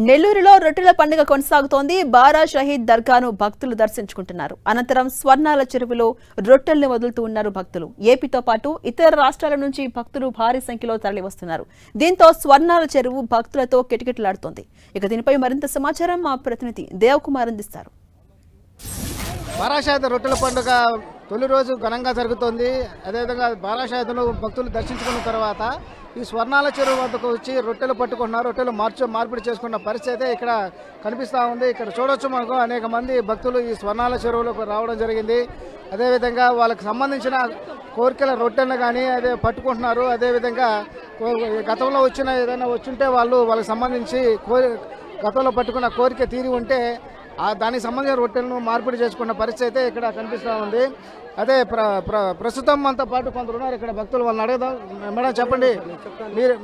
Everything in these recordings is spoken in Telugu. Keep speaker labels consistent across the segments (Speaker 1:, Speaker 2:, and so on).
Speaker 1: నెల్లూరులో రొట్టెల పండుగ కొనసాగుతోంది. బారా షహీద్ దర్గాను భక్తులు దర్శించుకుంటున్నారు. అనంతరం స్వర్ణాల చెరువులో రొట్టెల్ని వదులుతూ ఉన్నారు భక్తులు. ఏపీతో పాటు ఇతర రాష్ట్రాల నుంచి భక్తులు భారీ సంఖ్యలో తరలివస్తున్నారు. దీంతో స్వర్ణాల చెరువు భక్తులతో కిటకిటలాడుతోంది. ఇక దీనిపై మరింత సమాచారం మా ప్రతినిధి దేవకుమార్ అందిస్తారు.
Speaker 2: బారా షహీద్ రొట్టెల పండుగ తొలి రోజు ఘనంగా జరుగుతోంది. అదేవిధంగా బారా షహీద్ను భక్తులు దర్శించుకున్న తర్వాత ఈ స్వర్ణాల చెరువు వద్దకు వచ్చి రొట్టెలు పట్టుకుంటున్నారు. రొట్టెలు మార్పిడి చేసుకున్న పరిస్థితి ఇక్కడ కనిపిస్తూ ఉంది. ఇక్కడ చూడొచ్చు మనకు అనేక మంది భక్తులు ఈ స్వర్ణాల చెరువులకు రావడం జరిగింది. అదేవిధంగా వాళ్ళకి సంబంధించిన కోరికల రొట్టెలను కానీ అదే పట్టుకుంటున్నారు. అదేవిధంగా గతంలో వచ్చిన ఏదైనా వచ్చుంటే వాళ్ళకి సంబంధించి గతంలో పట్టుకున్న కోరిక తీరి ఉంటే దానికి సంబంధించిన రొట్టెలను మార్పిడి చేసుకున్న పరిస్థితి అయితే ఇక్కడ కనిపిస్తూ ఉంది. అదే ప్రస్తుతం మనతో పాటు కొందరు ఉన్నారు ఇక్కడ భక్తులు, వాళ్ళని అడగదాం. మేడం చెప్పండి,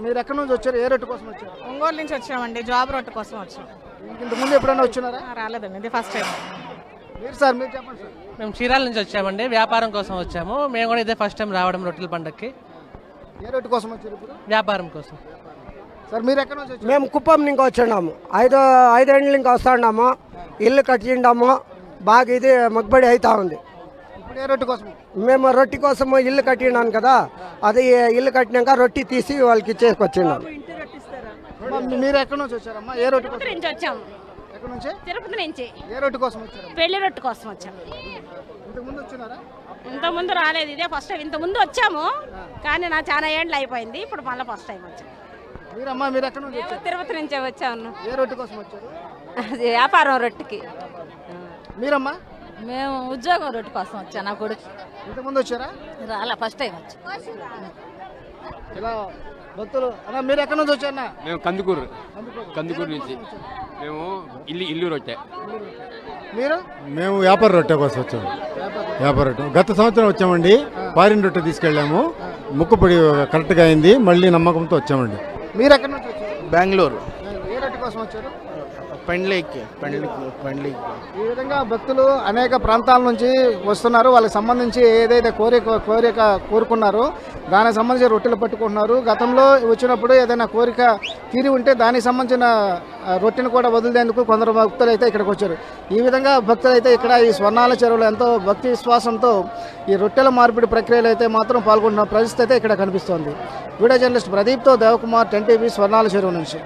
Speaker 2: మీరు ఎక్కడి నుంచి వచ్చారు? ఏ రొట్టె కోసం వచ్చారు?
Speaker 3: ఒంగోలు నుంచి వచ్చామండి, జాబ్ రొట్టె కోసం వచ్చాం.
Speaker 2: ఇంతకుముందు ఎప్పుడైనా వచ్చినారా?
Speaker 3: రాలేదండి, ఇది ఫస్ట్ టైం.
Speaker 2: మీరు సార్, మీరు చెప్పండి సార్.
Speaker 4: మేము చీరాల నుంచి వచ్చామండి, వ్యాపారం కోసం వచ్చాము. మేము కూడా ఇదే ఫస్ట్ టైం రావడం రొట్టెల పండుగకి.
Speaker 2: ఏ రొట్టె కోసం వచ్చారు ఇప్పుడు?
Speaker 4: వ్యాపారం కోసం.
Speaker 2: సార్ మీరు ఎక్కడి నుంచి వచ్చారు?
Speaker 5: మేము కుప్పం నుంచి వచ్చినాము. ఐదేళ్ళు ఇంకా వస్తున్నాము. ఇల్లు కట్టిండాము, బాగా ఇది మగ్బడి అవుతా ఉంది.
Speaker 2: ఇప్పుడు ఏ రొట్టె కోసం?
Speaker 5: మేము రొట్టె కోసం ఇల్లు కట్టినాను కదా, అది ఇల్లు కట్టినాక రొట్టె తీసి వాళ్ళకి చేసుకొచ్చినాము.
Speaker 2: మీరు ఎక్కడి నుంచి వచ్చారమ్మా? ఏ రొట్టె కోసం
Speaker 6: నుంచి వచ్చాము?
Speaker 2: ఎక్కడి నుంచి?
Speaker 6: తిరుపతి నుంచి.
Speaker 2: ఏ రొట్టె కోసం వచ్చారు?
Speaker 6: పెళ్లి రొట్టె కోసం వచ్చాము.
Speaker 2: ఇంతకుముందు వచ్చినారా?
Speaker 6: ఇంతకుముందు రాలేదు, ఇదే ఫస్ట్ టైం. ఇంతకుముందు వచ్చాము కానీ నా చాలా ఏండ్లు అయిపోయింది, ఇప్పుడు మళ్ళీ ఫస్ట్ టైం వచ్చాము.
Speaker 2: మీరమ్మా, మీరు ఎక్కడి నుంచి వచ్చారు?
Speaker 6: తిరుపతి నుంచే వచ్చాము.
Speaker 2: ఏ రొట్టె కోసం వచ్చారు?
Speaker 6: వ్యాపారం రొట్టెకి.
Speaker 2: మీరమ్మా?
Speaker 6: మేము ఉద్యోగం రొట్టె కోసం వచ్చాను. నా కొడుకు
Speaker 2: ఇంతకుముందు వచ్చారా?
Speaker 6: రాలా, ఫస్ట్ టైం వచ్చాం.
Speaker 2: ఇలా భక్తులు అన్నా, మీరు ఎక్కడి నుంచి వచ్చారన్నా?
Speaker 7: మేము కందుకూరు నుంచి. మేము ఇల్లు రొట్టె.
Speaker 2: మీరు?
Speaker 8: మేము వ్యాపార రొట్టె కోసం వచ్చాము. వ్యాపార రొట్టె గత సంవత్సరం వచ్చామండి. ఫారిన్ రొట్టె తీసుకెళ్ళాము, ముక్కుపొడి కరెక్ట్గా అయింది, మళ్ళీ నమ్మకంతో వచ్చామండి.
Speaker 2: మీరు ఎక్కడి నుంచి వచ్చారు?
Speaker 9: బెంగళూరు.
Speaker 2: ఏ రొట్టె కోసం వచ్చారు?
Speaker 9: పెండ్లికి.
Speaker 2: ఈ విధంగా భక్తులు అనేక ప్రాంతాల నుంచి వస్తున్నారు. వాళ్ళకి సంబంధించి ఏదైతే కోరిక కోరుకున్నారో దానికి సంబంధించి రొట్టెలు పట్టుకుంటున్నారు. గతంలో వచ్చినప్పుడు ఏదైనా కోరిక తీరి ఉంటే దానికి సంబంధించిన రొట్టెను కూడా వదిలేందుకు కొందరు భక్తులు అయితే ఇక్కడికి వచ్చారు. ఈ విధంగా భక్తులు అయితే ఇక్కడ ఈ స్వర్ణాల చెరువులో ఎంతో భక్తి విశ్వాసంతో ఈ రొట్టెల మార్పిడి ప్రక్రియలు అయితే మాత్రం పాల్గొంటున్న పరిస్థితి అయితే ఇక్కడ కనిపిస్తోంది. వీడియో జర్నలిస్ట్ ప్రదీప్తో దేవకుమార్, 10 టీవీ, స్వర్ణాల చెరువు నుంచి.